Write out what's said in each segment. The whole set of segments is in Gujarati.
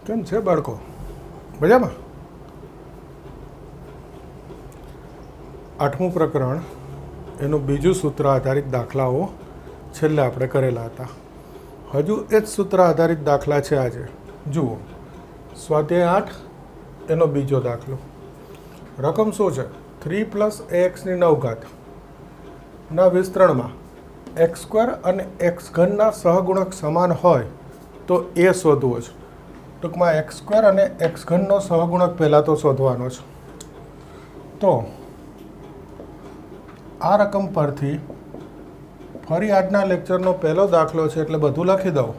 કેમ છે બાળકો? મજામાં? 8મું પ્રકરણ એનું બીજું સૂત્ર આધારિત દાખલાઓ છેલ્લે આપણે કરેલા હતા. હજુ એ જ સૂત્ર આધારિત દાખલા છે આજે. જુઓ, સ્વાધ્યાય 8 એનો બીજો દાખલો. રકમ શું છે? 3 + ax ની 9 ઘાત ના વિસ્તરણમાં x² અને x³ ના સહગુણક સમાન હોય તો એ શોધવો છે. ટૂંકમાં x² અને x³ નો સહગુણક પહેલાં તો શોધવાનો છે. તો આ રકમ પરથી ફરી આજના લેક્ચરનો પહેલો દાખલો છે એટલે બધું લખી દઉં.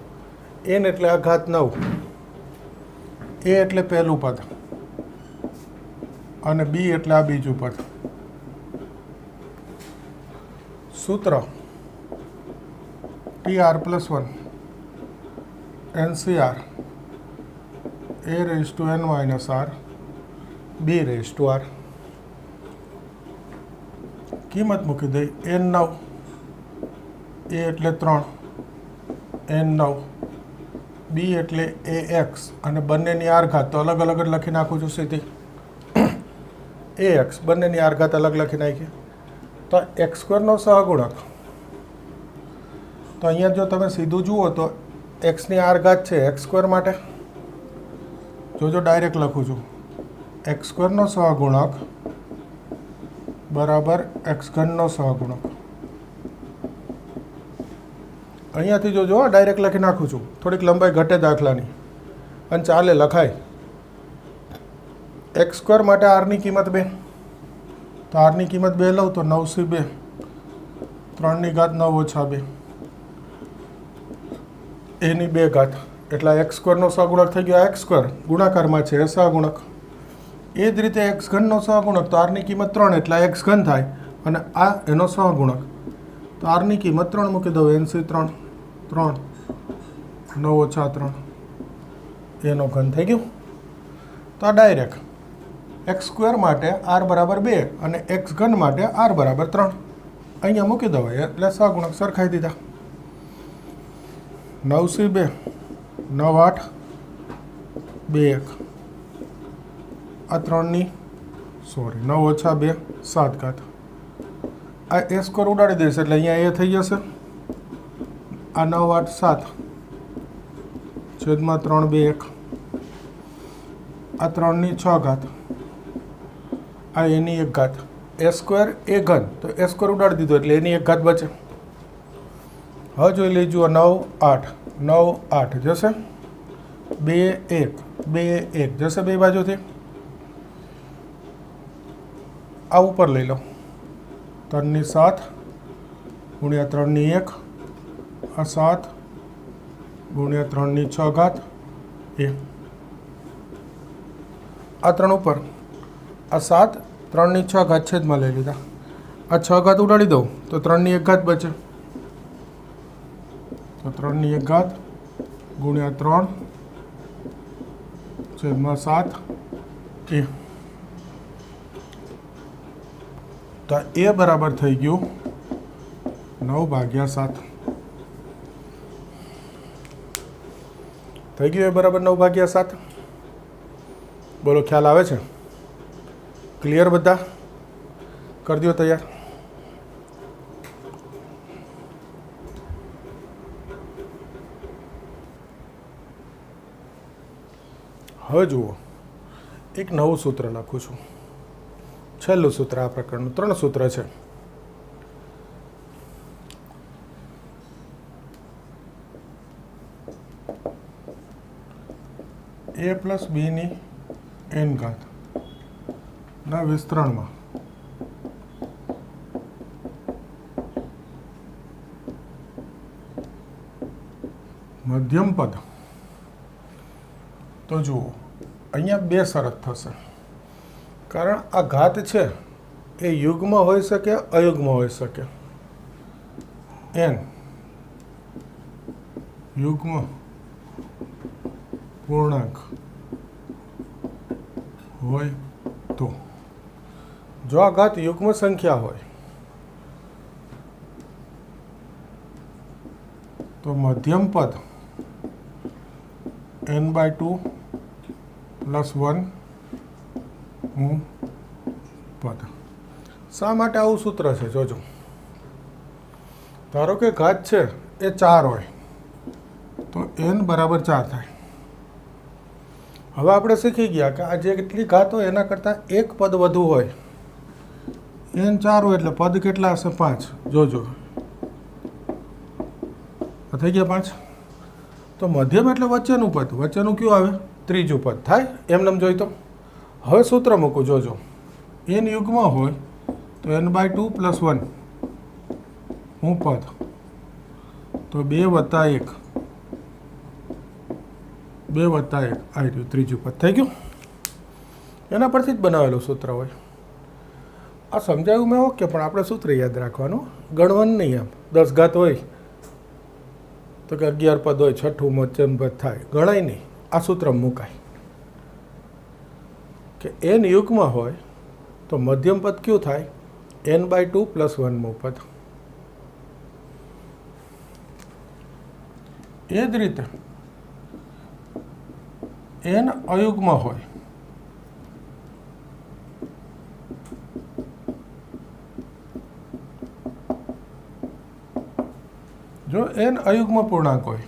n એટલે આ ઘાત 9, a એટલે પહેલું પદ અને b એટલે આ બીજું પદ. સૂત્ર tr+1 NCR a⁻n - r b⁻r. કિંમત મૂકી દઈ. n9 a એટલે 3, n9 b એટલે ax અને બંનેની r ઘાત તો અલગ અલગ જ લખી નાખું છું સીધી. ax બંનેની r ઘાત અલગ લખી નાખી. તો x² નો સહગુણક તો અહીંયા જો તમે સીધું જુઓ તો x ની r ઘાત છે x² માટે. જોજો ડાયરેક્ટ લખું છું. x² નો સહગુણક બરાબર x³ નો સહગુણક. અહીંયાથી જોજો ડાયરેક્ટ લખી નાખું છું. થોડીક લંબાઈ ઘટે દાખલાની અને ચાલે લખાય. x² માટે r ની કિંમત 2, તો r ની કિંમત 2 લઉં તો 9 × 2 3 ઘાત 9 - 2 એની 2 ઘાત એટલે x² નો સહગુણક થઈ ગયો. x² ગુણાકારમાં છે એ સહગુણક. એ જ રીતે x³ નો સહગુણક તો r ની કિંમત 3 એટલે x³ થાય અને આ એનો સહગુણક તો r ની કિંમત 3 મૂકી દઉં. NC3 3 9 - 3 એનો ઘન થઈ ગયું. તો આ ડાયરેક્ટ x² માટે r બરાબર 2 અને x³ માટે r બરાબર 3 અહીંયા મૂકી દઉં એટલે સહગુણક સરખાઈ દીધા. 9 × 2 9 8 2 1 આ 9 - 2 7 ઘાત. આ a² ઉડાડી દઈશ એટલે અહીંયા a થઈ જશે. આ 9 8 7 છેદમાં 3 2 1 આ 3 6 ઘાત આ એની 1 ઘાત. a² એ ઘન તો a² ઉડાડી દીધો એટલે એની 1 ઘાત બચે. હવે જોઈ લેજો 9 8 9 8 જશે 2 1 2 1 જશે બે બાજુથી. આ ઉપર લઈ લો 3 7 × 3 1 આ 7 × 3 6 ઘાત એ આ 3 ઉપર આ 7 3 6 ઘાત છેદમાં લઈ લીધા. આ 6 ઘાત ઉડાડી દઉં તો 3 1 ઘાત બચે. તો 3 1 ઘાત × 3 છેદમાં 7 એ. તો એ બરાબર થઈ ગયું 9/7. થઈ ગયું એ બરાબર 9/7. બોલો, ખ્યાલ આવે છે? ક્લિયર બધા? કરી દો તૈયાર. હવે જુઓ, એક નવું સૂત્ર લખું છું. છેલ્લું સૂત્ર આ પ્રકારનું. 3 સૂત્ર છે. a + b ની n ઘાત ના વિસ્તરણમાં મધ્યમ પદ. તો જુઓ, અહીંયા 2 શરત થશે. કારણ આ ઘાત છે એ યુગ્મ હોઈ શકે અયુગ્મ હોઈ શકે. n યુગ્મ પૂર્ણાંક હોય તો. જો આ ઘાત યુગ્મ સંખ્યા હોય તો મધ્યમ પદ n/2 +1 મું પદ. શા માટે આવું સૂત્ર છે જોજો. ધારો કે ઘાત છે એ 4 હોય તો n બરાબર 4 થાય. હવે આપણે શીખી ગયા કે આ જે કેટલી ઘાત હોય એના કરતાં એક પદ વધુ હોય. n 4 હોય એટલે પદ કેટલા હશે? 5. જોજો થઈ ગયા 5. તો મધ્યમ એટલે વચ્ચેનું પદ. વચ્ચેનું કયું આવે? ત્રીજું પદ થાય. એમને જોઈ તો હવે સૂત્ર મૂકું. જોજો n યુગ્મ હોય તો n/2 + 1 હું પદ તો 2 + 1 2 + 1 આ રહ્યું ત્રીજું પદ થઈ ગયું. એના પરથી જ બનાવેલું સૂત્ર હોય. આ સમજાયું મેં ઓકે, પણ આપણે સૂત્ર યાદ રાખવાનું, ગણવાનું નહીં. આમ 10 ઘાત હોય તો કે 11 પદ હોય, છઠ્ઠું મધ્યમ પદ થાય, ગણાય નહીં. આ સૂત્ર મુકાય કે n યુગ્મ હોય તો મધ્યમ પદ કયું થાય? n/2 + 1 મું પદ. એ જ રીતે n અયુગ્મ હોય જો n અયુગ્મ પૂર્ણાંક હોય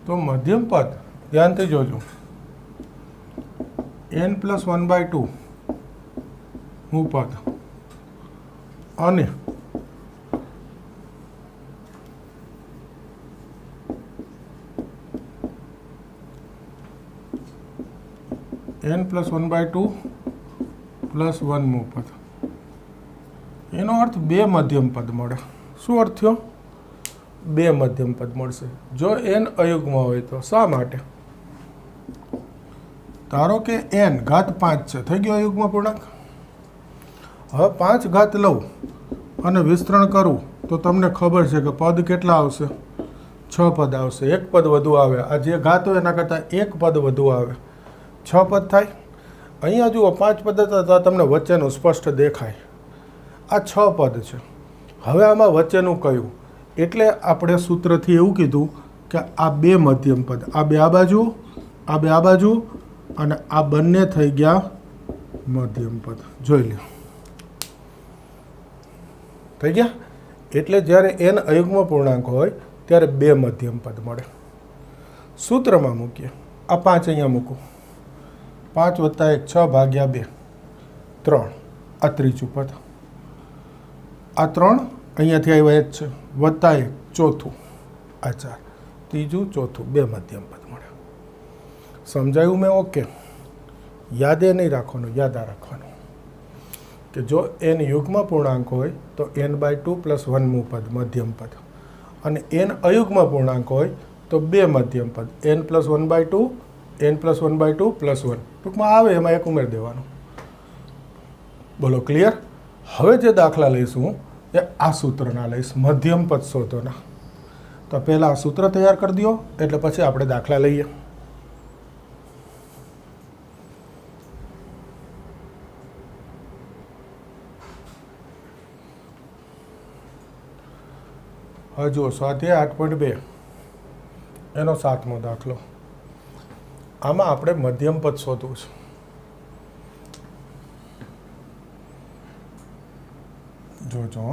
તો મધ્યમ પદ ધ્યાનથી જોજો n + 1/2 મું પદ અને n + 1/2 + 1 મું પદ. એનો અર્થ 2 મધ્યમ પદ મળે. શું અર્થ થયો? 2 મધ્યમ પદ મળશે જો n અયુગ્મ હોય તો. શા માટે? ધારો કે n ઘાત 5 છે, થઈ ગયો અયુગ્મ પૂર્ણાંક. હવે 5 ઘાત લઉં અને વિસ્તરણ કરું તો તમને ખબર છે કે પદ કેટલા આવશે? 6 પદ આવશે. એક પદ વધુ આવે. આ જે ઘાત હોય એના કરતાં એક પદ વધુ આવે. 6 પદ થાય. અહીંયા જુઓ 5 પદ હતા તો તમને વચ્ચેનું સ્પષ્ટ દેખાય. આ 6 પદ છે. હવે આમાં વચ્ચેનું કયું? એટલે આપણે સૂત્રથી એવું કીધું કે આ 2 મધ્યમ પદ, આ 2 આ બાજુ, આ 2 આ બાજુ, અને આ બંને થઈ ગયા મધ્યમ પદ. જોઈ લો થઈ ગયા. એટલે જ્યારે n અયુગ્મ પૂર્ણાંક હોય ત્યારે 2 મધ્યમ પદ મળે. સૂત્રમાં મૂકીએ. આ 5 અહીંયા મૂકું. 5 + 1 6/2 3. આ ત્રીજું પદ. આ 3 અહીંયાથી આવ્યા જ છે. +1 ચોથું. આ 4 ત્રીજું ચોથું. 2 મધ્યમ પદ મળે. સમજાયું મેં? ઓકે. યાદે નહીં રાખવાનું, યાદ રાખવાનું કે જો n યુગ્મ પૂર્ણાંક હોય તો n/2 + 1 મું પદ મધ્યમ પદ, અને n અયુગ્મ પૂર્ણાંક હોય તો 2 મધ્યમ પદ n + 1/2 n + 1/2 + 1. ટૂંકમાં આવે એમાં એક ઉમેરી દેવાનું. બોલો ક્લિયર? હવે જે દાખલા લઈશું એ આ સૂત્રના લઈશ, મધ્યમ પદ શોધોના. તો પહેલાં આ સૂત્ર તૈયાર કરી દો એટલે પછી આપણે દાખલા લઈએ. હવે જુઓ સ્વાધ્યાય 8.2 એનો 7મો દાખલો. આમાં આપણે મધ્યમ પદ શોધવું છે. જોજો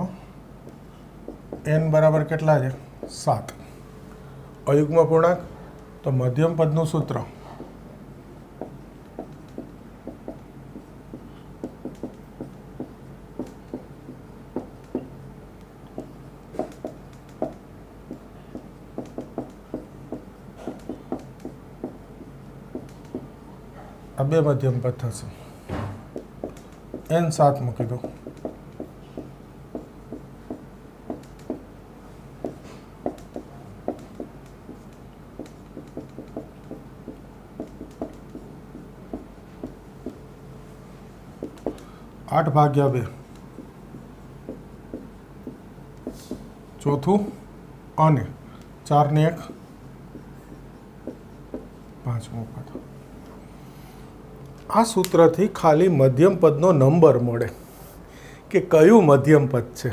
n બરાબર કેટલા છે? 7. અયુગ્મ પૂર્ણાંક તો મધ્યમ પદનું સૂત્ર આ 2 મધ્યમ પદ થશે. n 7 મૂકી દો. आठ भाग्या 2 ચોથું અને 4 ને 1 પાંચમું પદ. આ સૂત્રથી ખાલી મધ્યમ પદનો નંબર મળે કે કયું મધ્યમ પદ છે.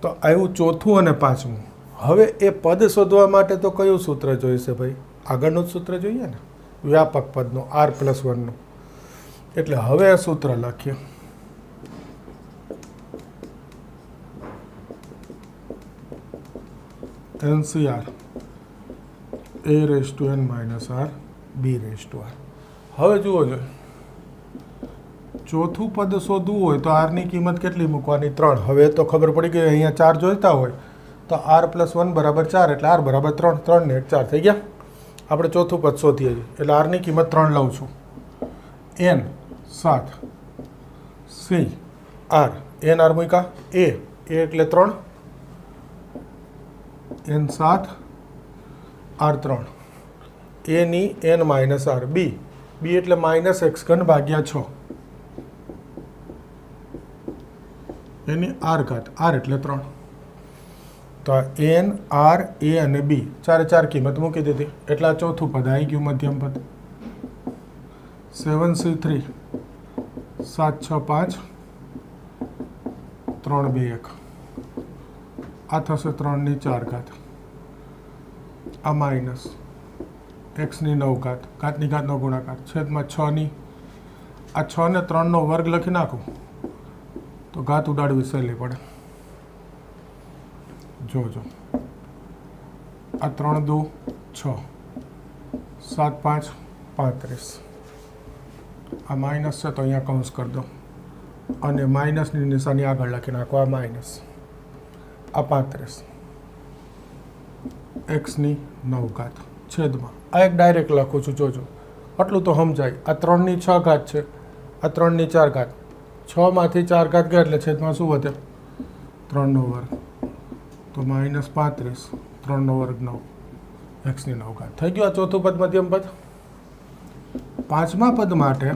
તો આવ્યું ચોથું અને પાંચમું. હવે એ પદ શોધવા માટે તો કયું સૂત્ર જોઈશે ભાઈ? આગળનું જ સૂત્ર જોઈએ ને, વ્યાપક પદનું r+1નું. એટલે હવે આ સૂત્ર લખીએ. NCR a⁻n−r b⁻r. હવે જુઓ જોઈએ, ચોથું પદ શોધવું હોય તો r ની કિંમત કેટલી મૂકવાની? 3. હવે તો ખબર પડી ગઈ, અહીંયા 4 જોઈતા હોય તો r+1 = 4 એટલે r = 3. 3 ને 1 4 થઈ ગયા. આપણે ચોથું પદ શોધીએ છીએ એટલે r ની કિંમત 3 લઉં છું. n 7 c r n r મૂક્યા, a એટલે 3 n 7 r 3 a ની n-r b એટલે -x3/6 એની r ઘાત, r એટલે 3. તો n r a અને b ચારે ચાર કિંમત મૂકી દીધી એટલે આ ચોથું પદ આવી ગયું, મધ્યમ પદ. 7c3 7 6 5 3 2 1 આ થશે 3 ની 4 ઘાત, આ માઇનસ x ની 9 ઘાત, ઘાતની ઘાતનો ગુણાકાર છેદમાં 6 ની, આ 6 ને 3 નો વર્ગ લખી નાખું તો ઘાત ઉડાડવી સહેલી પડે. જોજો, આ 3 2 6 7 5 35, આ માઇનસ છે તો અહીંયા કૌંસ કરી દો અને માઇનસની નિશાની આગળ લખી નાખો, આ માઇનસ, આ 35 x ની 9 ઘાત છેદમાં, આ એક ડાયરેક્ટ લખું છું. જોજો આટલું તો સમજાય. આ 3 ની 6 ઘાત છે, આ 3 ની 4 ઘાત, 6 માંથી 4 ઘાત ગયા એટલે છેદમાં શું વધે? 3 નો વર્ગ, તો -35 3 નો વર્ગ 9 x ની 9 ઘાત થઈ ગયું. આ ચોથું પદ મધ્યમ પદ. પાંચમા પદ માટે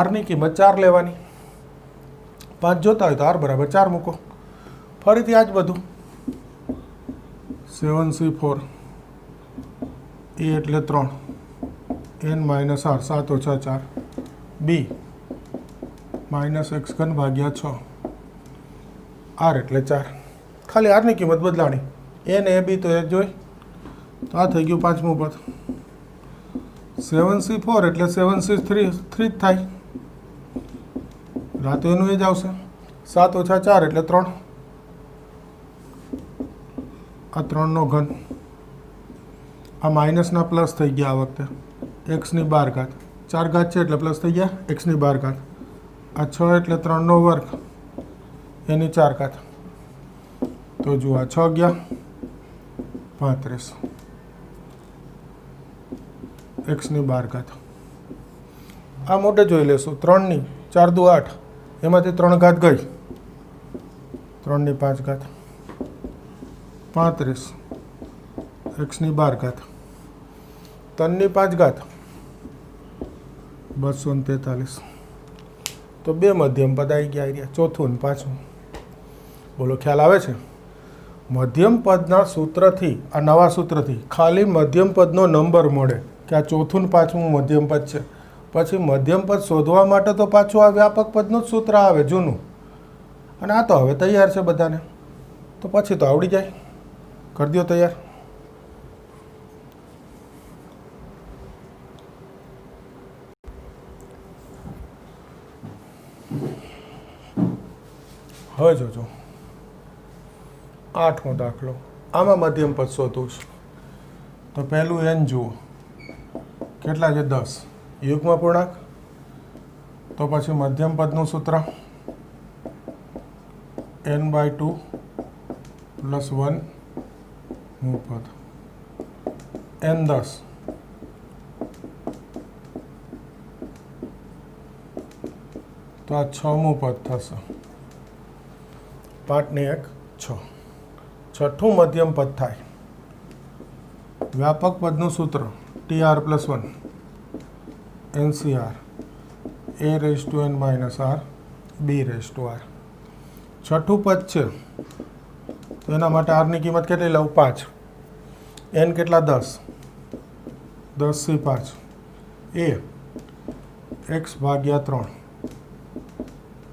r ની કિંમત 4 લેવાની. 5 જોતા હોય તો r = 4 મૂકો. ફરીથી આ જ બધું. 7c4 a એટલે 3 n-r 7 - 4 b -x3/6 r એટલે 4. ખાલી r ની કિંમત બદલાણી, a ને a b તો એક જોઈ, તો આ થઈ ગયું પાંચમું પદ. 7c4 એટલે 7c3 જ થાય, રાતો એનું એ જ આવશે. 7 - 4 એટલે 3, આ 3 નો ઘન, આ માઇનસના પ્લસ થઈ ગયા આ વખતે, x ની 12 ઘાત, 4 ઘાત છે એટલે પ્લસ થઈ ગયા, x ની 12 ઘાત, આ 6 એટલે 3 નો વર્ગ એની 4 ઘાત. તો જુઓ, આ 6 ગયા 35 x ની 12 ઘાત. આ મોટે જોઈ લેશું, 3 ની 4 દુ 8, એમાંથી 3 ઘાત ગઈ, 3 ની 5 ઘાત 35 x ની 12 ઘાત, 3 ની 5 ઘાત 243. તો બે મધ્યમ પદ આવી ગયા. ચોથું ને પાંચમું. બોલો, ખ્યાલ આવે છે? મધ્યમ પદના સૂત્રથી, આ નવા સૂત્રથી ખાલી મધ્યમ પદનો નંબર મળે કે આ ચોથું ને પાંચમું મધ્યમ પદ છે. પછી મધ્યમ પદ શોધવા માટે તો પાછું આ વ્યાપક પદનું જ સૂત્ર આવે, જૂનું. અને આ તો હવે તૈયાર છે બધાને, તો પછી તો આવડી જાય. કરી દો તૈયાર. હવે જોજો, 8મો દાખલો. આમાં મધ્યમ પદ શોધવું છે. તો પહેલું n જુઓ, કેટલા છે? 10. યુગ્મ પૂર્ણાંક, તો પછી મધ્યમ પદનું સૂત્ર n/2 + 1 મું પદ, n 10, તો આ 6મું પદ થશે. 5 ને 1 6. છઠ્ઠું મધ્યમ પદ થાય. વ્યાપક પદનું સૂત્ર TR+1 NCR a⁻n−r b⁻r. છઠ્ઠું પદ છે તો એના માટે r ની કિંમત કેટલી લઉં? 5. n કેટલા? 10. 10c5 a x/3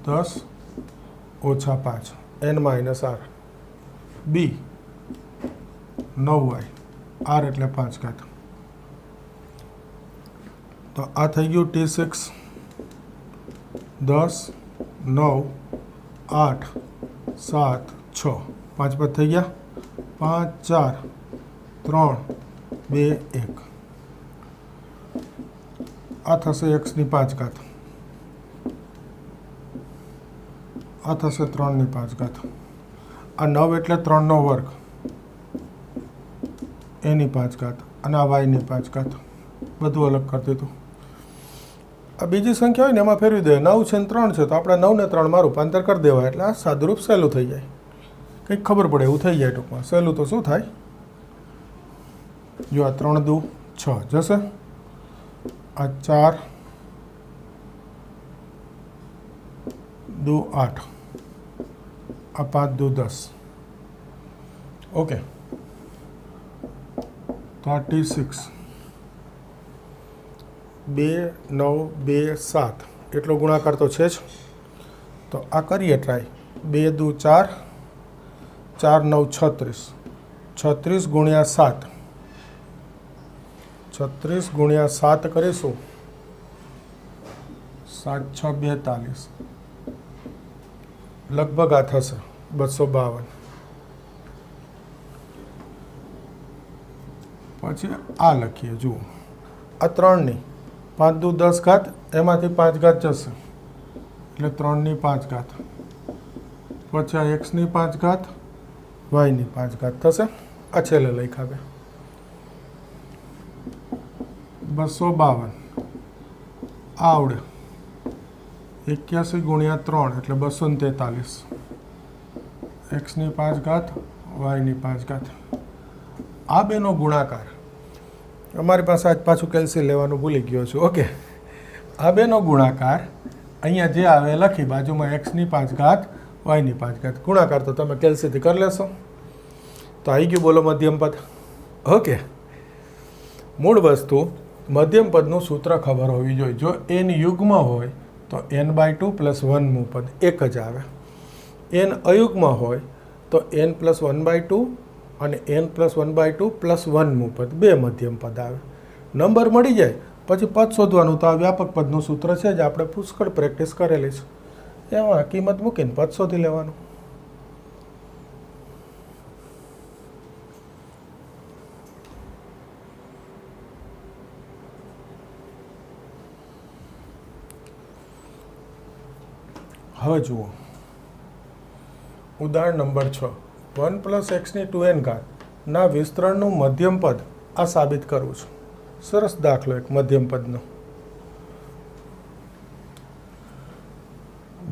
10 - 5 n-r B 9y R એટલે 5 ઘાત. તો આ થઈ ગયું T6 10 9 8 7 6 5 5 થઈ ગયા 5 4 3 2 1. આ થશે x ની 5 ઘાત. આ થશે 3 ની 5 ઘાત. આ 9 એટલે 3 નો વર્ગ એની 5 ઘાત અને આ y ની 5 ઘાત. બધું અલગ કરી દીધું. આ બીજી સંખ્યા હોય ને એમાં ફેરવી દે. 9 છે ને 3 છે તો આપણે 9 ને 3 માં રૂપાંતર કરી દેવાય એટલે આ સાદુરૂપ સહેલું થઈ જાય. કંઈક ખબર પડે એવું થઈ જાય ટૂંકમાં. સહેલું તો શું થાય, જો આ 3 દુ 6 જશે, આ 4 દુ 8, આ 5 દુ 10. ઓકે, તો આ T6 2 9 2 7 એટલો ગુણાકાર તો છે જ. તો આ કરીએ ટ્રાય. 2 દુ 4, 4 9 36, 36 ગુણ્યા 7, 36 ગુણ્યા 7 કરીશું 7 6 42, લગભગ આ થશે 252. પછી આ લખીએ, જુઓ આ 3 ની 5 દુ 10 ઘાત, એમાંથી 5 ઘાત જશે એટલે 3 ની 5 ઘાત. પછી આ x ની 5 ઘાત, y ની 5 ઘાત થશે. આ છેલ્લે લખ્યા બે 252. આવડે 81 ગુણ્યા 3 એટલે 243. x ની 5 ઘાત, y ની 5 ઘાત. આ બેનો ગુણાકાર, અમારી પાસે આજ પાછું કેલ્સી લેવાનું ભૂલી ગયો છું. ઓકે, આ બેનો ગુણાકાર અહીંયા જે આવે લખી બાજુમાં x ની 5 ઘાત, y ની 5 ઘાત. ગુણાકાર તો તમે કેલ્સીથી કરી લેશો. તો આવી ગયું, બોલો મધ્યમ પદ. ઓકે, મૂળ વસ્તુ મધ્યમ પદનું સૂત્ર ખબર હોવી જોઈએ. જો n યુગ્મ હોય તો n/2 + 1મું પદ એક જ આવે. n અયુગ્મ હોય તો n + 1/2 અને n + 1/2 + 1મું પદ, બે મધ્યમ પદ આવે. નંબર મળી જાય પછી પદ શોધવાનું. તો આ વ્યાપક પદનું સૂત્ર છે જ, આપણે પુષ્કળ પ્રેક્ટિસ કરેલી છે. એમાં કિંમત મૂકીને પદ શોધી લેવાનું. હવે જુઓ ઉદાહરણ નંબર 6. 1 + x ની 2n ઘાત ના વિસ્તરણનું મધ્યમ પદ આ સાબિત કરવું છું. સરસ દાખલો એક મધ્યમ પદનો.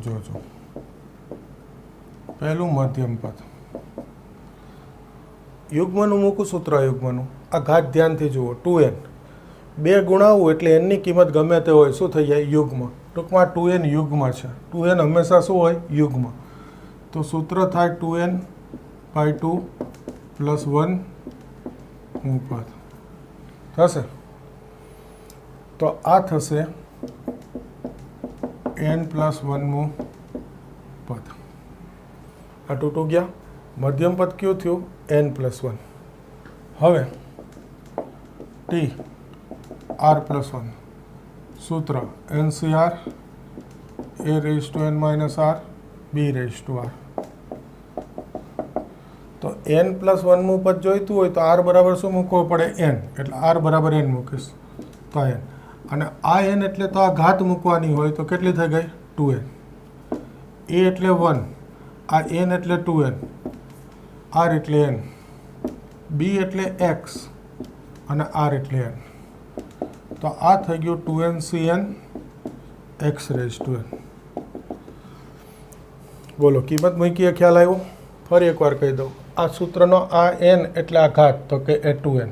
જોજો, પહેલું મધ્યમ પદ યુગ્મનું મૂકું, સૂત્ર યુગ્મનું. આ ઘાત ધ્યાનથી જુઓ, 2n 2 ગુણાવવું એટલે n ની કિંમત ગમે તે હોય શું થઈ જાય, યુગ્મ. ટૂંકમાં 2n યુગ્મ છે. 2n હંમેશા શું હોય, યુગ્મ. તો સૂત્ર થાય 2n/2 + 1મું પદ થશે. તો આ થશે n + 1મું પદ. આ તૂટું ગયા. મધ્યમ પદ કયું થયું, n + 1. હવે t r + 1 સૂત્ર NCR a⁻n - r b⁻r. તો n + 1મું પદ જોઈતું હોય તો r બરાબર શું મૂકવો પડે, n. એટલે r બરાબર n મૂકીશ તો n. અને આ n એટલે તો આ ઘાત મૂકવાની હોય તો કેટલી થઈ ગઈ, 2n. a એટલે 1, આ n એટલે 2n, r એટલે n, b એટલે x અને r એટલે n. તો આ થઈ ગયું 2nCn x⁻n. બોલો, કિંમત મૂકીએ, ખ્યાલ આવ્યો? ફરી એકવાર કહી દઉં. આ સૂત્રનો આ n એટલે આ ઘાત, તો કે એ 2n.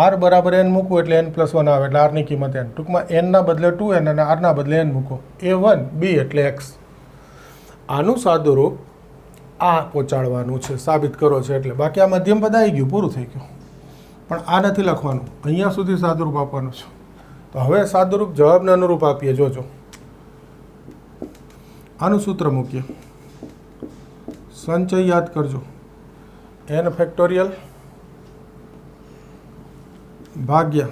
r બરાબર n મૂકવું એટલે n + 1 આવે એટલે r ની કિંમત n. ટૂંકમાં n ના બદલે 2n અને r ના બદલે n મૂકો. a1 b એટલે x. આનું સાદુરૂપ આ પહોંચાડવાનું છે, સાબિત કરો છે એટલે. બાકી આ મધ્યમ પદ આવી ગયું, પૂરું થઈ ગયું. પણ આ નથી લખવાનું, અહીંયા સુધી સાદુરૂપ આપવાનું છે. તો હવે સાદુરૂપ જવાબને અનુરૂપ આપીએ. જોજો, આનું સૂત્ર મૂકીએ. સંચય યાદ કરજો. n ફેક્ટોરિયલ ભાગ્યા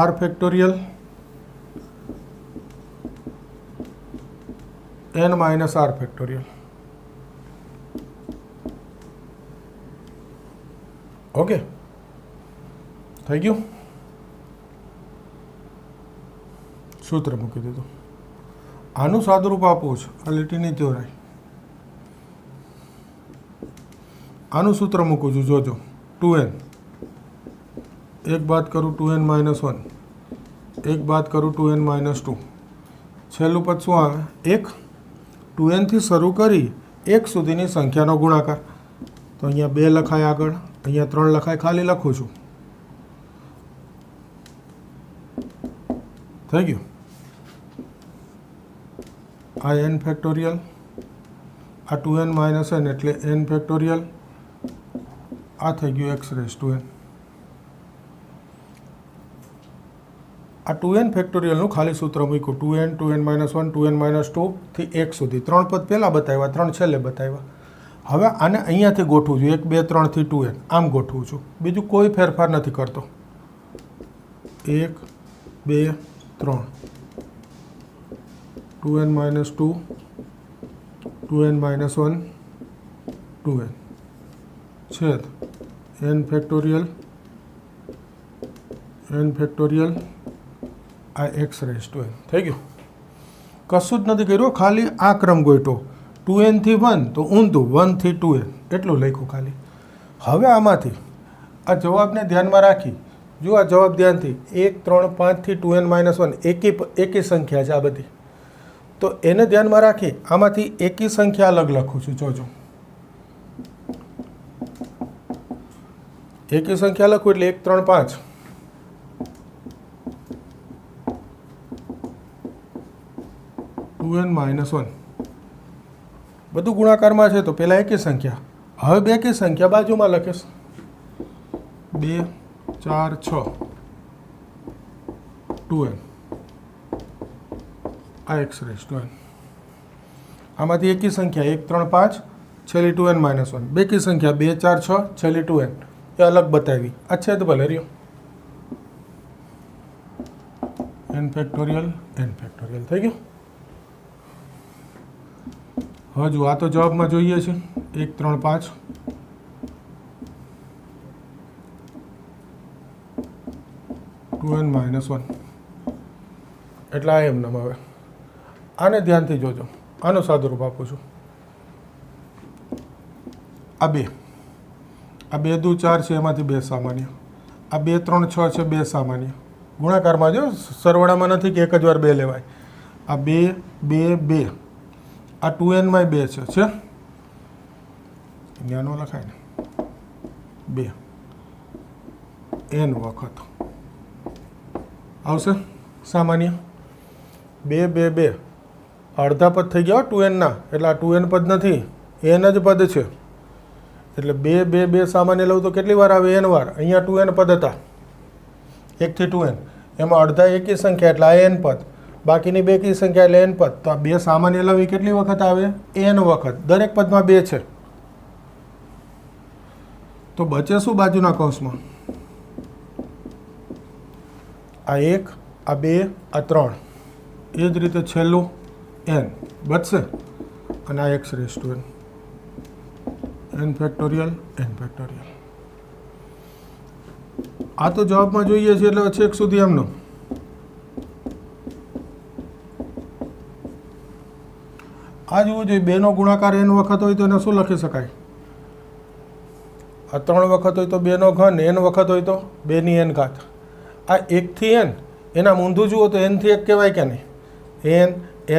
r factorial n minus r factorial. Okay, થઈ ગયું. સૂત્ર મૂકી દીધું. આનું સાદુરૂપ આપવું છે, આ લીટીની ચોરાઈ. આનું સૂત્ર મૂકું છું, જોજો. 2n એક બાદ કરું 2n માઇનસ 1, એક બાદ કરું 2n માઇનસ 2, છેલ્લું પદ શું આવે? 1. 2n થી શરૂ કરી 1 સુધીની સંખ્યાનો ગુણાકાર. તો અહીંયા 2 લખાય, આગળ અહીંયા 3 લખાય, ખાલી લખું છું. થઈ ગયું. આ n ફેક્ટોરિયલ, આ 2n માઇનસ n એટલે n ફેક્ટોરિયલ, આ થઈ ગયું x રેઝ ટુ n. આ 2n ફેક્ટોરિયલનું ખાલી સૂત્ર મૂક્યું. 2n, 2n minus 1, 2n minus 2 થી 1 સુધી. 3 પદ પહેલાં બતાવ્યા, 3 છેલ્લે બતાવ્યા. હવે આને અહીંયાથી ગોઠવું છું. 1, 2, 3 થી 2n આમ ગોઠવું છું. બીજું કોઈ ફેરફાર નથી કરતો. 1, 2, 3, 2n minus 2, 2n minus 1, 2n છેદ n ફેક્ટોરિયલ, n ફેક્ટોરિયલ, આ x રેઝ ટુ n. થઈ ગયું. કશું જ નથી કર્યું, ખાલી આ ક્રમ ગોઠવો. 2n થી 1 તો ઊંધું, 1 થી 2n એટલું લખ્યું ખાલી. હવે આમાંથી આ જવાબને ધ્યાનમાં રાખી, જો આ જવાબ ધ્યાનથી 1, 3, 5 થી 2n માઇનસ 1 એકી સંખ્યા છે આ બધી. તો એને ધ્યાનમાં રાખી આમાંથી એકી સંખ્યા અલગ લખું છું. જોજો, એકી સંખ્યા લખું એટલે 1, 3, 5. n માઇનસ 1 બધું ગુણાકારમાં છે તો પહેલાં એકી સંખ્યા. હવે બેકી સંખ્યા બાજુમાં લખીશ. 2, 4, 6, 2n, આ x રેઝ ટુ n. આમાંથી એકી સંખ્યા 1, 3, 5 છેલ્લી 2n માઇનસ 1. બેકી સંખ્યા 2, 4, 6 છેલ્લી 2n એ અલગ બતાવી. આ છેદ ભલે રહ્યો. n ફેક્ટોરિયલ, n ફેક્ટોરિયલ થઈ ગયું. હજુ આ તો જવાબમાં જોઈએ છે. 1, 3, 5, 2n માઇનસ 1 એટલે આ એમ નામ. હવે આને ધ્યાનથી જોજો. આનું સાદુરૂપ આપું છું. આ 2, આ 2 દુ 4 છે, એમાંથી 2 સામાન્ય. આ 2, 3, 6 છે, 2 સામાન્ય. ગુણાકારમાં જો, સરવાળામાં નથી કે એક જ વાર 2 લેવાય. આ 2, 2, 2, આ 2n માં 2 છે. અહીંયા નો લખાય ને. 2 n વખત આવશે સામાન્ય. 2, 2, 2 અડધા પદ થઈ ગયા 2n ના, એટલે આ 2n પદ નથી, n જ પદ છે. એટલે 2, 2, 2 સામાન્ય લઉં તો કેટલી વાર આવે? n વાર. અહીંયા 2n પદ હતા, 1 થી 2n, એમાં અડધા એકી સંખ્યા એટલે આ n પદ, બાકીની બેકી સંખ્યા એટલે n પદ. તો આ 2 સામાન્ય લવી કેટલી વખત આવે? n વખત. દરેક પદમાં 2 છે. તો બચે શું બાજુના કૌંસમાં? આ 1, આ 2, આ 3. એ જ રીતે છેલ્લું n બચશે અને આ x raise to n. n factorial, n factorial. આ તો જવાબમાં જોઈએ છે એટલે છેક સુધી એમનો. આ જોવું જોઈએ. 2 નો ગુણાકાર n વખત હોય તો એને શું લખી શકાય? આ 3 વખત હોય તો 2 નો ઘન, n વખત હોય તો 2 ની n ઘાત. આ 1 થી n એના ઊંધું જુઓ તો n થી 1 કહેવાય કે નહીં?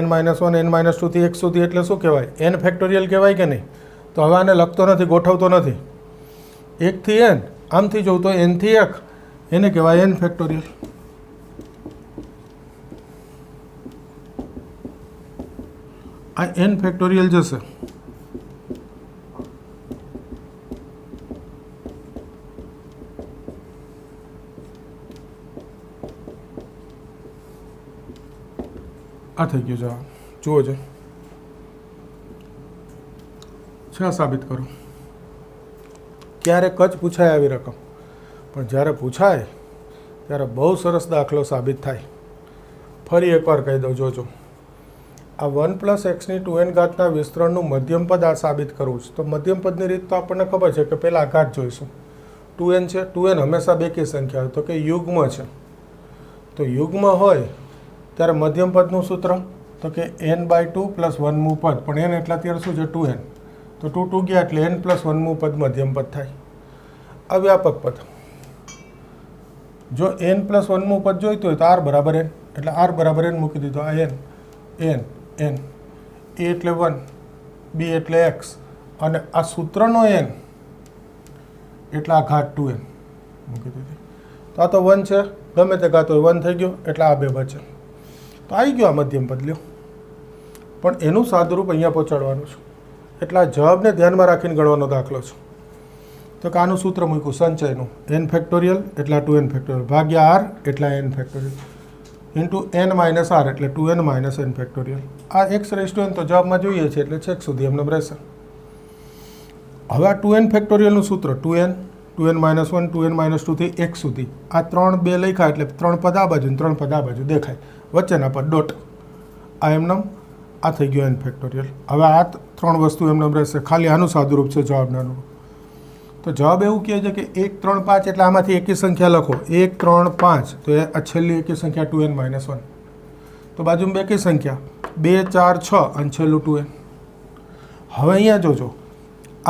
n માઇનસ 1, n માઇનસ 2 થી 1 સુધી એટલે શું કહેવાય? n ફેક્ટોરિયલ કહેવાય કે નહીં? તો હવે આને લખતો નથી, ગોઠવતો નથી. 1 થી n આમથી જોઉં તો n થી 1 એને કહેવાય n ફેક્ટોરિયલ. આ n ફેક્ટોરિયલ જશે. આ થઈ ગયું જવાબ. જુઓ છે. સાબિત કરો. ક્યારેક જ પૂછાય આવી રકમ, પણ જ્યારે પૂછાય ત્યારે બહુ સરસ દાખલો સાબિત થાય. ફરી એકવાર કહી દઉં, જોજો. આ 1 + x² વિસ્તરણનું મધ્યમપદ આ સાબિત કરવું છે. તો મધ્યમપદની રીત તો આપણને ખબર છે કે પહેલાં ઘાત જોઈશું. 2n છે. 2n હંમેશા બેકી સંખ્યા હોય, તો કે યુગ્મ છે. તો યુગ્મ હોય ત્યારે મધ્યમપદનું સૂત્ર તો કે n/2 + 1મું પદ, પણ n એટલે અત્યારે શું છે 2n, તો 2 2 ગયા એટલે n + 1મું પદ મધ્યમપદ થાય. અવ્યાપક પદ, જો n + 1મું પદ જોઈતું હોય તો r = n, એટલે r = n મૂકી દીધો. આ n a એટલે 1, b એટલે x, અને આ સૂત્રનો n એટલે આ ઘાત 2n મૂકી દીધી. તો આ તો 1 છે, ગમે તે ઘાત હોય 1 થઈ ગયો, એટલે આ 2 બચે. તો આવી ગયો આ મધ્યમપદ. લ્યો, પણ એનું સાદુરૂપ અહીંયા પહોંચાડવાનું છે, એટલે આ જવાબને ધ્યાનમાં રાખીને ગણવાનો દાખલો છે. તો કે આનું સૂત્ર મૂક્યું સંચયનું, n ફેક્ટોરિયલ એટલે 2n ફેક્ટોરિયલ ભાગ્યા r એટલે n factorial into n - r એટલે 2n - n ફેક્ટોરિયલ. આ x⁻n તો જવાબમાં જોઈએ છે, એટલે છેક સુધી એમને રહેશે. હવે આ 2n ફેક્ટોરિયલનું સૂત્ર 2n, 2n - 1, 2n - 2 થી x સુધી. આ 3 2 લખ્યા એટલે 3 પદ આ બાજુ 3 પદ આ બાજુ દેખાય, વચ્ચેના પદ ડોટ. આ એમનેમ આ થઈ ગયો n ફેક્ટોરિયલ. હવે આ 3 વસ્તુ એમનેમ રહેશે, ખાલી આનું સાદુરૂપ છે જવાબના અનુરૂપ. તો જવાબ એવું કહે છે કે 1 3 5 એટલે આમાંથી એકી સંખ્યા લખો. 1 3 5, તો આ છેલ્લી એકી સંખ્યા 2n - 1. તો બાજુમાં બેકી સંખ્યા 2 4 6 અને છેલ્લું 2n. હવે અહીંયા જોજો,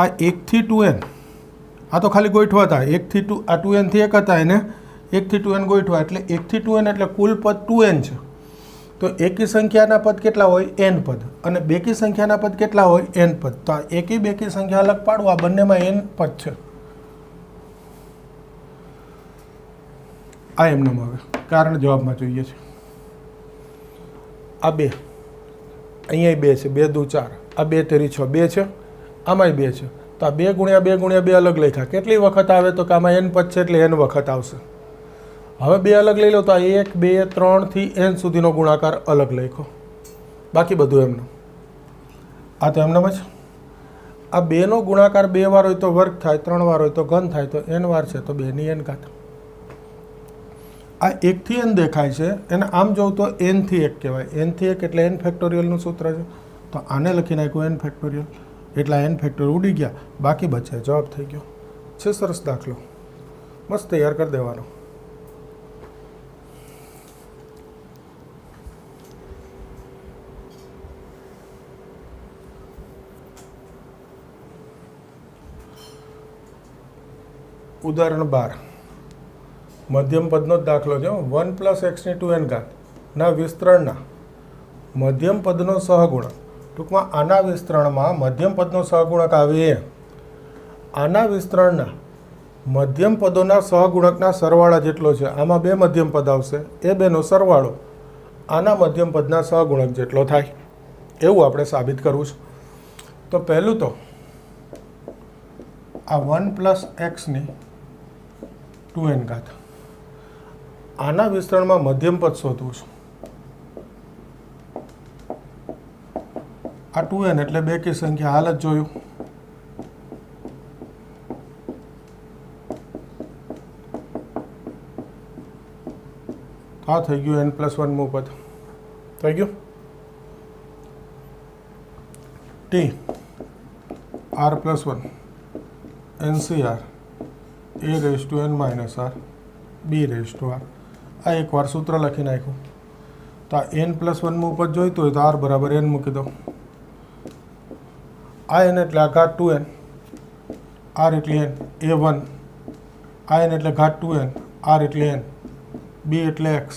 આ 1 થી 2n આ તો ખાલી ગોઠવા હતા. 1 થી 2 આ 2n થી 1 હતા, એને 1 થી 2n ગોઠવા, એટલે 1 થી 2n એટલે કુલ પદ 2n છે. તો એકી સંખ્યાના પદ કેટલા હોય? n પદ. અને બેકી સંખ્યાના પદ કેટલા હોય? n પદ. તો આ એકી બેકી સંખ્યા અલગ પાડવું, આ બંનેમાં n પદ છે. આ એમનેમ હવે કારણ જવાબમાં જોઈએ છે. આ 2 અહીંયા 2 છે, 2 દુ 4, આ 2 તેરી 6, 2 છે, આમાંય 2 છે. તો આ 2 × 2 × 2 અલગ લખ્યા. કેટલી વખત આવે? તો કે આમાં n પદ છે એટલે n વખત આવશે. હવે 2 અલગ લઈ લો તો આ 1 2 3 થી n સુધીનો ગુણાકાર અલગ લખો, બાકી બધું એમનું. આ તો એમનેમ જ. આ 2નો ગુણાકાર 2 વાર હોય તો વર્ગ થાય, 3 વાર હોય તો ઘન થાય, તો n વાર છે તો 2 ની n ઘાત. આ 1 થી n દેખાય છે, એને આમ જોઉં તો n થી 1 કહેવાય. n થી 1 એટલે n ફેક્ટોરિયલનું સૂત્ર છે, તો આને લખી નાખ્યું n ફેક્ટોરિયલ, એટલે n ફેક્ટોરિયલ ઉડી ગયા, બાકી બચે. જવાબ થઈ ગયો. છે સરસ દાખલો, મસ્ત તૈયાર કરી દેવાનો. ઉદાહરણ 12, મધ્યમપદનો જ દાખલો છે. 1 + x² ના વિસ્તરણના મધ્યમપદનો સહગુણક. ટૂંકમાં આના વિસ્તરણમાં મધ્યમપદનો સહગુણક આવે. આના વિસ્તરણના મધ્યમપદોના સહગુણકના સરવાળા જેટલો છે. આમાં 2 મધ્યમપદ આવશે, એ 2નો સરવાળો આના મધ્યમપદના સહગુણક જેટલો થાય, એવું આપણે સાબિત કરવું છે. તો પહેલું તો આ 1 + x²n આના વિસ્તરણમાં મધ્યમપદ શોધવું છે. આ 2n એટલે બેકી સંખ્યા, હાલ જ જોયું. આ થઈ ગયું n + 1મું પદ થઈ ગયું. t r + 1 NCR a⁻n - r b⁻r. આ એકવાર સૂત્ર લખી નાખ્યું. તો આ n + 1મું પદ જોઈતું હોય તો r = n મૂકી દો. આ n એટલે આ ઘાત 2n, r એટલે n, a1, આ n એટલે ઘાત 2n, r એટલે n, b એટલે x,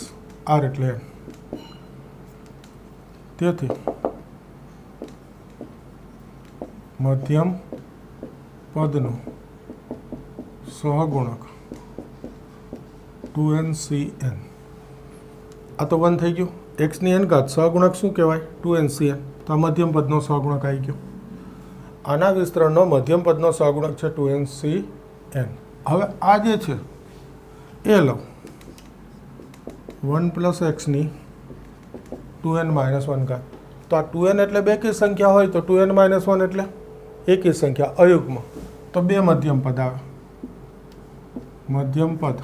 r એટલે n. તેથી મધ્યમ પદનું સહગુણક 2nCn. આ તો 1 થઈ ગયું. x ની n ઘાત સહગુણક શું કહેવાય? 2nCn. તો આ મધ્યમ પદનો સહગુણક આવી ગયો. આના વિસ્તરણનો મધ્યમ પદનો સહગુણક છે 2nCn. હવે આ જે છે એ લો 1 + x² 2n - 1. તો આ 2n એટલે બેકી સંખ્યા હોય, તો 2n - 1 એટલે એકી સંખ્યા, અયુગ્મ. तो बे मध्यम पद आवे। मध्यम पद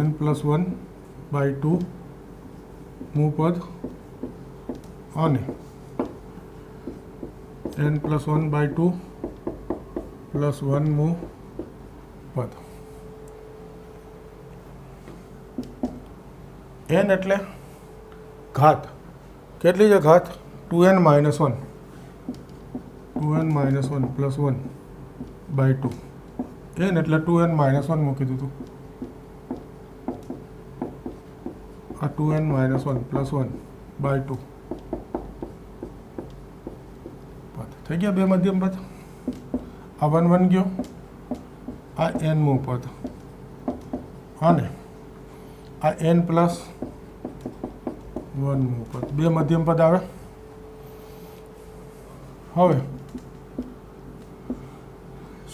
n+1/2 मू पद અને n+1/2 + 1 मू पद। n એટલે ઘાત કેટલી છે? ઘાત 2n - 1 2n - 1 + 1/2 n એટલે 2n - 1 મૂકી દીધું। આ 2n - 1 + 1/2 પદ થઈ ગયા બે મધ્યમ પદ। આ 1 1 ગયો, આ n મુ પદ અને આ n+1 મુ પદ બે મધ્યમ પદ આવે। હવે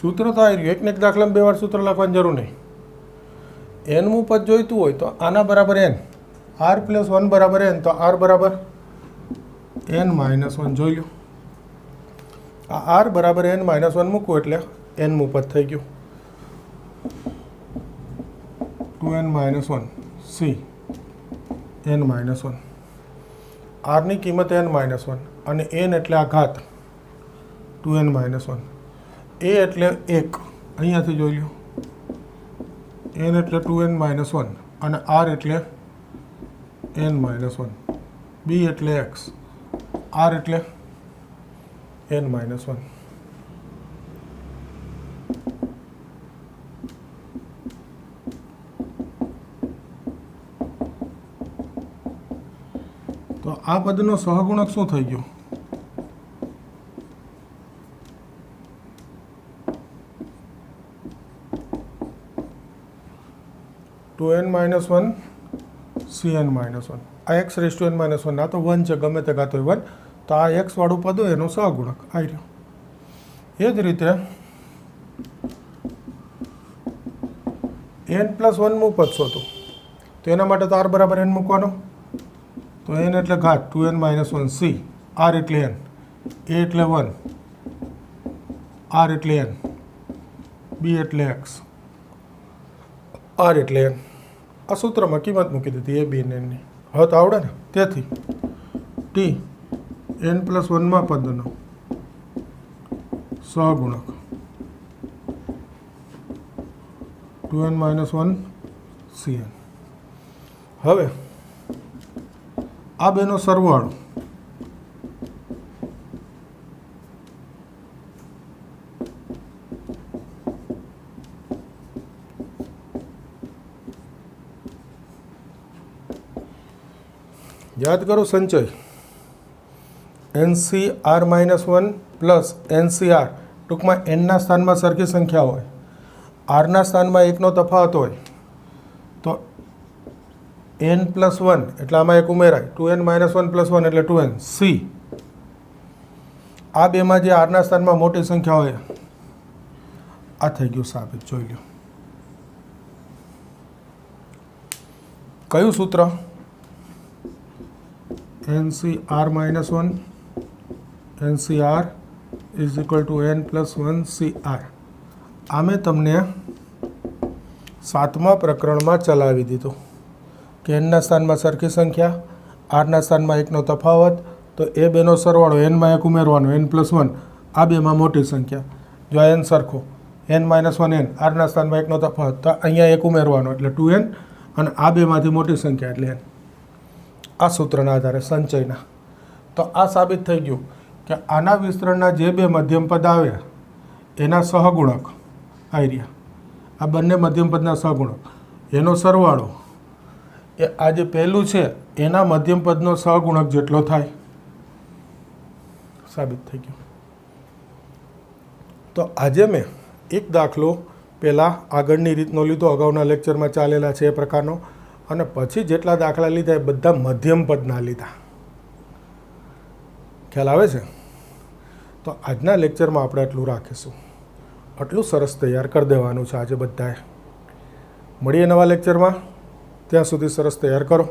सूत्र तो आई एक ने एक दाखला में 2 વાર सूत्र લખવાની જરૂર નહીં। n મુ પદ જોઈતું હોય તો આના બરાબર n, r+1 બરાબર n, તો r બરાબર n-1 જોઈ લો। આ r બરાબર n-1 મૂકવું એટલે n મુ પદ થઈ ગયું 2n-1 c n-1 r ની કિંમત n-1 અને n એટલે આ ઘાત 2n-1 a એટલે 1 અહીંયાથી જોઈ લો, n એટલે 2n-1 અને r એટલે n-1, b એટલે x, r એટલે n-1। તો આ પદનો સહગુણક શું થઈ ગયો? To n-1 cn-1 uh x⁻n-1 आ तो 1 है, गमे ते घात 1 तो आ x वाळुं पद एनो सहगुणक आई रह्यो। ए ज रीते n+1 मु पद शोधो तो एना माटे तो r बराबर n मूकवानो। तो n एटले घात 2n-1 c, r एटले n, a एटले 1, r एटले n, b एटले x, r एटले n। आ सूत्र में किंमत मूकी दीधी ए बी एन ની। હવે તો આવડે ને। તેથી t n+1 માં પદનો સહગુણક 2n-1 cn। હવે આ બેનો સરવાળો याद करो संचय NCr-1 प्लस NCr टूंक में n ना स्थान में सरखी संख्या हो, r ना स्थान में 1 नो तफावत हो तो n+1 एटले आमां 1 उमेराय 2n-1 + 1 एटले 2n c। आ बे में जे r ना स्थान में मोटी संख्या हो आ थई गयुं साबित। जोई लो कयुं सूत्र? NCr-1 NCr = n+1 cr। आमे तमने 7मा प्रकरण में चलावी दीधुं कि n ना स्थान में सरखी संख्या, r ना स्थान में 1 नो तफावत तो ए बेनो सरवाळो n में 1 उमेरवानो n+1 आ बे में मोटी संख्या। जो n सरखो n-1 n, r ना स्थान में 1 नो तफावत तो अहींया 1 उमेरवानो एटले 2n અને આ બેમાંથી મોટી સંખ્યા એટલે n। आ सूत्रना आधारे संचयना तो आ साबित थई गयुं कि आना विस्तरणना जे बे मध्यम पद आवे एना सहगुणक आई रह्या। आ बंने मध्यम पदना सहगुणक एनो सरवाळो ए आ जे पहेलुं छे एना मध्यम पदनो सहगुणक जेटलो थाय साबित थई गयुं। तो आजे मैं एक दाखलो पहेला आगळनी रीतनो लीधो, अगाउना लेक्चरमां चालेला छे ए प्रकारनो, અને પછી જેટલા દાખલા લીધા એ બધા મધ્યમ પદના લીધા। ખ્યાલ આવે છે? તો આજના લેક્ચરમાં આપણે આટલું રાખીશું। આટલું સરસ તૈયાર કરી દેવાનું છે આજે બધાએ। મળીએ નવા લેક્ચરમાં, ત્યાં સુધી સરસ તૈયાર કરો।